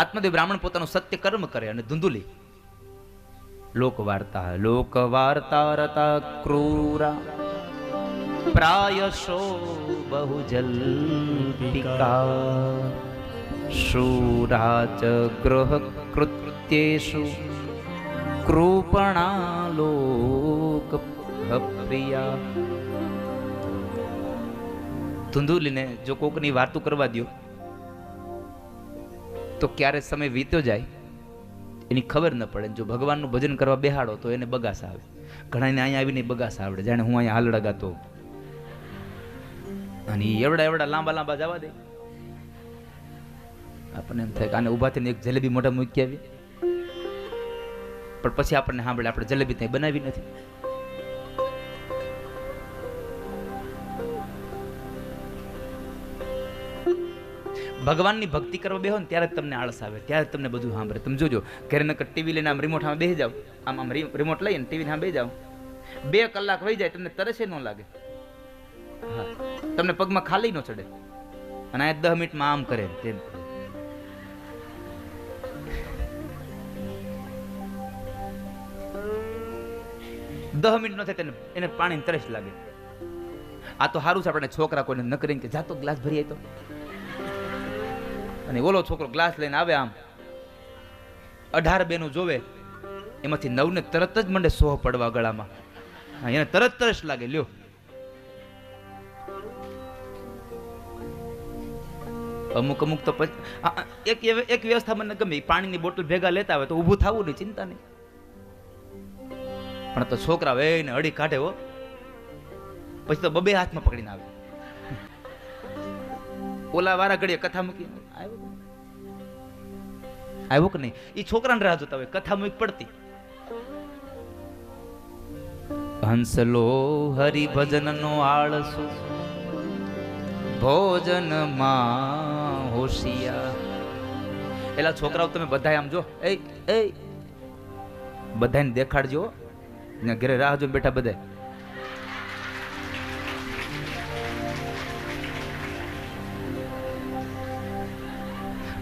આત્મદેવ બ્રાહ્મણ પોતાનું સત્ય કર્મ કરે અને ધુંધુલી લોકવાર્તા રતા ક્રૂરા પ્રાયશો બહુજલ્પિકા શૂરાચ ગ્રહ કૃત્યેષુ કૃપણા લોક પ્રિયા. ધુંધુલીને જો કોકની વાતો કરવા દો તો ક્યારે સમય વીત્યો જાય એની ખબર ન પડે. જો ભગવાનનું ભજન કરવા બેહાડો તો એને બગાસ આવે. ઘણાને અહીંયા આવીને બગાસ આવડે, જાણે હું અહીંયા હાલડા ગાતો અને એવડા લાંબા જવા દે. આપણને એમ થાય કે આને ઊભા થઈને એક જલેબી મોઢા મૂકી આવી, પણ પછી આપણને સાંભળે આપણે જલેબી ત્યાં બનાવી નથી. ભગવાનની ભક્તિ કરવા બેહો ને ત્યારે તમને આળસ આવે, ત્યારે તમને બધું સાંભળે. તમે જોજો ઘરે નકર ટીવી લઈને આમ રિમોટ આમાં બેસી જાવ, આમ રિમોટ લઈને ટીવી સામે બેસી જાવ, 2 કલાક વહી જાય તમને તરસે ન લાગે. હા, તમને પગમાં ખાલી ન ચડે. અને આ 10 મિનિટમાં આમ કરે તેમ. 10 મિનિટ ન થાય તેને એને પાણીની તરસ લાગે. આ તો સારું છે આપણે છોકરા કોઈને ન કરીને કે જાતો ગ્લાસ ભરી આવી તો, અને ઓલો છોકરો ગ્લાસ લઈને આવે, આમ 18 બેનું જોવે, એમાંથી 9 ને તરત જ મંડે સોહ પડવા ગળામાં. એને તરત તરસ લાગે. લ્યો, અમુક તો એક વ્યવસ્થા મને ગમે, પાણીની બોટલ ભેગા લેતા હોય તો ઊભું થવું નહીં, ચિંતા નહીં. પણ તો છોકરા એને અડી કાઢે હો, પછી તો 2 હાથમાં પકડીને આવે. ઓલા વારા ઘડીએ કથા મૂકી આવ્યો કે નહીં, એ છોકરાને રાહ જોતા હોય, કથા મૂકી પડતી. હંસલો હરિભજન નો આળસુ ભોજન માં હોશિયા. એલા છોકરાઓ તમે બધા આમ જો, એ બધાને દેખાડજો ને, ઘરે રાહ જો બેઠા બધા.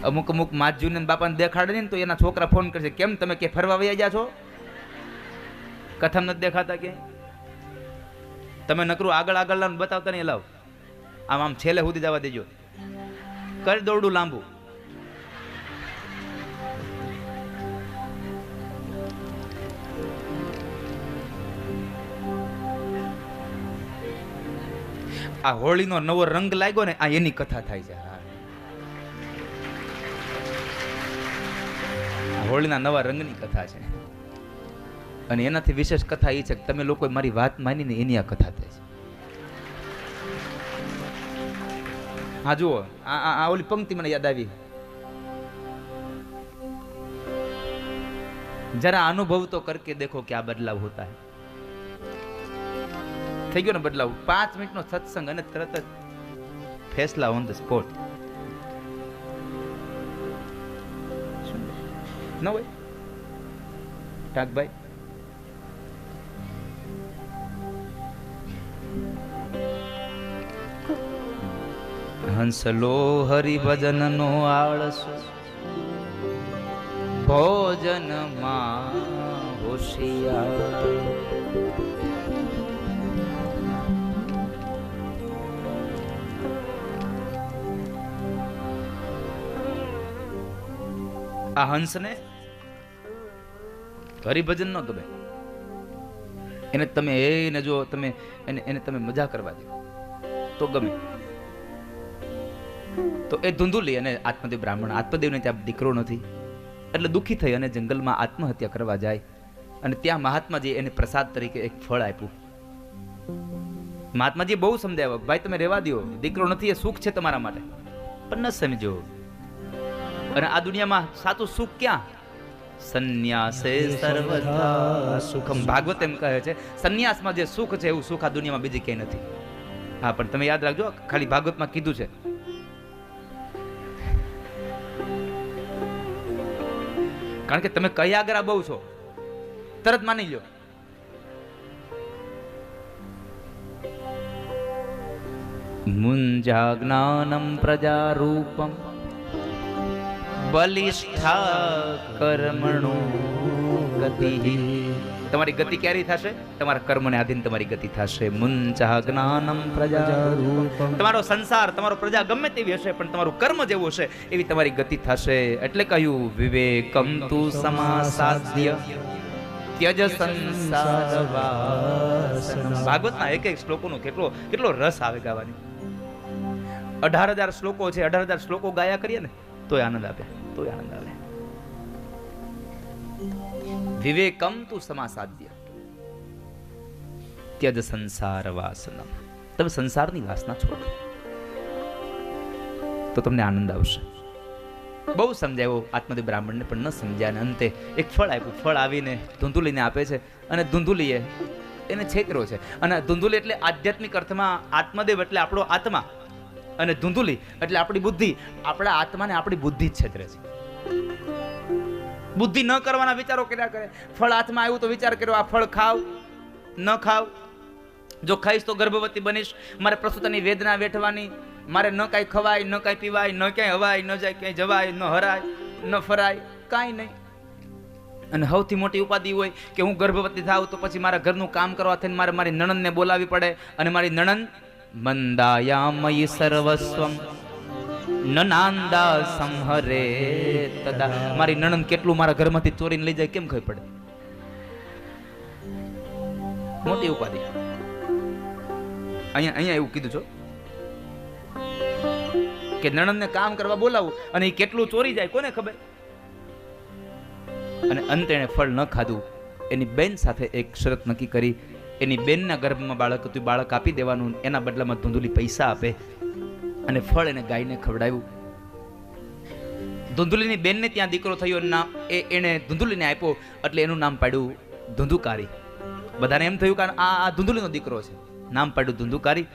અમુક માજુને બાપાને દેખાડે ને તો એના છોકરા ફોન કરશે, કેમ તમે કે ફરવા વયા ગયા છો, કથા નથી દેખાતા કે તમે નકરું આગળ બતાવતા નહીં. લાવ આમ છેલ્લે સુધી જવા દેજો, કર દોરડું લાંબુ. આ હોળીનો નવો રંગ લાગ્યો ને, આ એની કથા થાય છે. હોળીના નવા રંગની કથા છે, અને એનાથી વિશેષ કથા એ છે કે તમે લોકો મારી વાત માનીને એની આ કથા થાય છે. હા જુઓ, આ ઓલી પંક્તિ મને યાદ આવી, જરા અનુભવ તો કરકે દેખો ક્યા બદલાવ હોતા હૈ. થઈ ગયો ને બદલાવ. 5 મિનિટનો સત્સંગ અને તરત જ ફેસલા ઓન ધ સ્પોટ. ન હોય ટાકભાઈ? હંસલો હરિભજન નો આળસુ ભોજન માં હોશિયાર. આ હંસને હરિભજન નો ગમે, એને તમે એને જો તમે એને તમે મજા કરવા દો તો ગમે. તો એ ધુંધુલી અને આત્મદેવ બ્રાહ્મણ, આત્મદેવને ત્યાં દીકરો નથી એટલે દુઃખી થઈ અને જંગલમાં આત્મહત્યા કરવા જાય. અને ત્યાં મહાત્માજી એને પ્રસાદ તરીકે એક ફળ આપ્યું. મહાત્માજી બહુ સમજાવ્યો, ભાઈ તમે રહેવા દો, દીકરો નથી એ સુખ છે તમારા માટે, પણ ન સમજો. અને આ દુનિયામાં સાચું સુખ ક્યાં? સંન્યાસે સર્વથા સુખમ. ભાગવત એમ કહે છે સંન્યાસમાં જે સુખ છે એવું સુખ આ દુનિયામાં બીજી ક્યાંય નથી. હા, પણ તમે યાદ રાખજો, ખાલી ભાગવતમાં કીધું છે. કારણ કે તમે કયા આગળ બહુ છો, તરત માની લો. મુંજા જ્ઞાનમ પ્રજારૂપમ બલિષ્ઠા કર્મણો ગતિ. તમારી ગતિ ક્યારે થશે? તમારા કર્મને આધીન તમારી ગતિ થશે. મુંચા જ્ઞાનમ પ્રજારૂપમ. તમારો સંસાર, તમારો પ્રજા ગમે તેવી હશે, પણ તમારું કર્મ જેવું હશે એવી તમારી ગતિ થશે. એટલે કહ્યું વિવેકમ તુ સમાસાદ્ય ત્યજ સંસાર વાસના. ભાગવતના એક એક શ્લોકોનો કેટલો રસ આવે ગાવાની. 18,000 શ્લોકો છે. 18,000 શ્લોકો ગાયા કરીએ ને તોય આનંદ આવે. વિવેકમ તુ સમાસાદ્ય ત્યજ સંસાર વાસના. તમે સંસારની વાસના છોડો તો તમને આનંદ આવશે. બહુ સમજાવ્યો આત્મદેવ બ્રાહ્મણને, પણ ન સમજ્યા. અને અંતે એક ફળ આપ્યું. ફળ આવીને ધુંધુલીને આપે છે, અને ધુંધુલીએ એને છેતર્યો છે. અને ધુંધુલી એટલે આધ્યાત્મિક અર્થમાં આત્મદેવ એટલે આપણો આત્મા, અને ધુંધુલી એટલે આપણી બુદ્ધિ. આપણા આત્માને આપણી બુદ્ધિ જ છેતરે છે. બુદ્ધિ ન કરવાના વિચારો કર્યા કરે. ફળ હાથમાં આવ્યું તો વિચાર કર્યો, આ ફળ ખાવ ન ખાવ, જો ખાઈશ તો ગર્ભવતી બનીશ, મારે પ્રસૂતાની વેદના વેઠવાની, મારે ન કાંઈ ખવાય, ન કાંઈ પીવાય, ન ક્યાંય હવાય, ન જાય ક્યાંય જવાય, ન હરાય, ન ફરાય, કાંઈ નહીં. અને સૌથી મોટી ઉપાધિ હોય કે હું ગર્ભવતી થાવ તો પછી મારા ઘરનું કામ કરવા થઈને મારે મારી નણંદને બોલાવી પડે, અને મારી નણંદ મંદાયામયી સર્વસ્વમ નનાંદા સંહરે તદા. મારી નણંદ કેટલું મારા ઘરમાંથી ચોરીને લઈ જાય કેમ ખબર પડે? મોટી ઉપાધિ. અહીંયા એવું કીધું છો કે નણંદને કામ કરવા બોલાવું અને એ કેટલું ચોરી જાય કોને ખબર? અને અંતે એને ફળ ન ખાધું. એની બેન સાથે એક શરત નક્કી કરી. એની બેનના ગર્ભમાં બાળક હતું, બાળક આપી દેવાનું. એના બદલામાં ધુંધુલી પૈસા આપે, અને ફળ એને ગાયને ખવડાવ્યું. ધુંધુલીની બેનને ત્યાં દીકરો થયો, નામ એને ધુંધુલીને આપ્યો, એટલે એનું નામ પાડ્યું ધુંધુકારી. બધાને એમ થયું કે આ ધુંધુલીનો દીકરો છે, નામ પાડ્યું ધુંધુકારી.